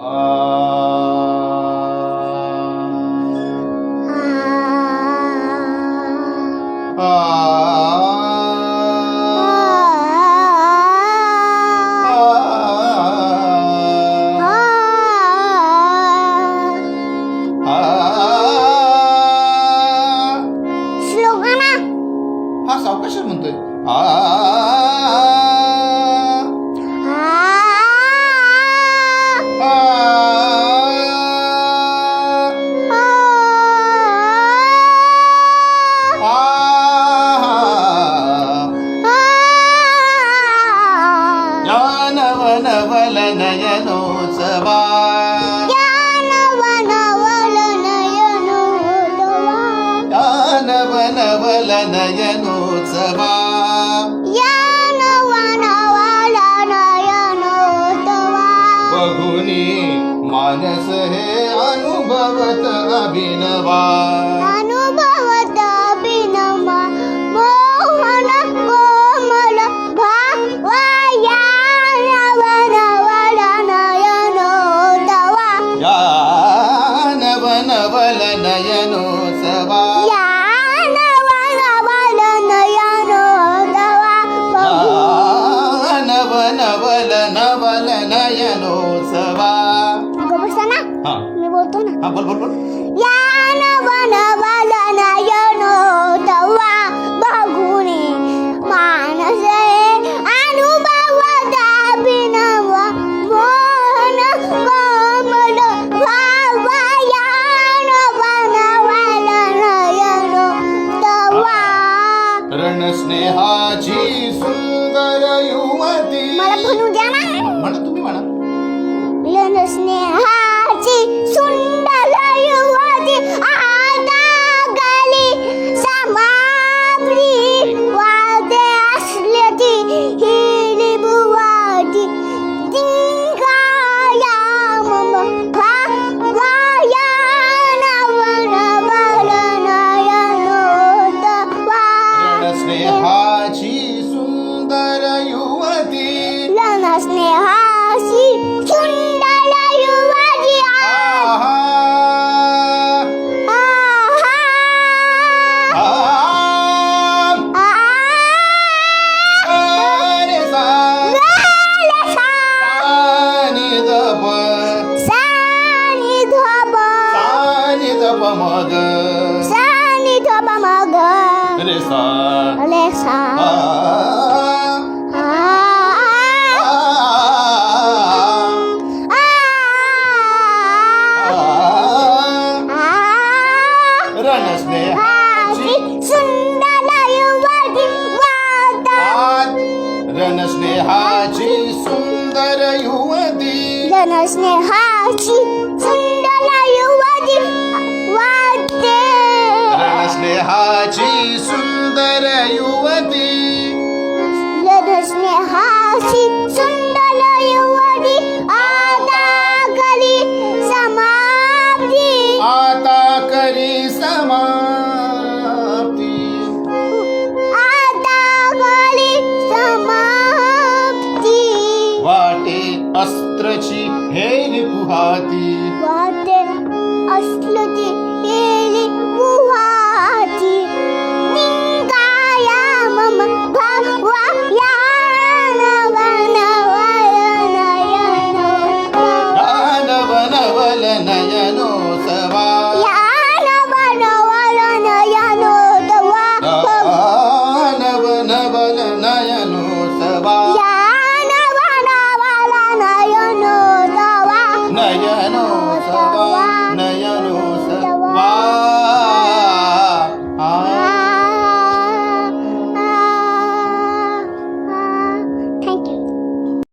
हा सावकाश म्हणतोय नवल नयनोत्सवा नवल नयनोत्सवा बघुनी मानस हे अनुभवत अभिनवा मोहन कोमल भावया नवल नयनोत्सवा नवल नयनोत्सवा नवल नयनोत्सवा मी बोलतो ना हा बोल बोल बोल या नवल नयनोत्सवा बघुनी मानस अनुभवत अभिनव मोहन कोमल भावया नवल नयनोत्सवा रणस्नेहाची सुंदर युवती मला म्हणू द्या ना म्हणा तुम्ही म्हणा रणस्नेहाची सुंदर युवती आता गली समाप्ती वादे असल्याची हिरी बुवाची तिंगाया मम भावया नवल नयनोत्सवा रणस्नेहाची सुंदर युवती रणस्नेहाची सुंदर युवती आहा रे सा सानी दप मग रे सा रणस्नेहाची सुंदर युवती रणस्नेहाची सुंदर युवती रणस्नेहाची सुंदर युवती वाटे रणस्नेहाची सुंदर युवती रणस्नेहाची सुंदर युवती आता करी समाप्ती आता करी समाप्ती आता करी समाप्ती वाटे अस्त्रची हेर पुहाती वाटे असलं ती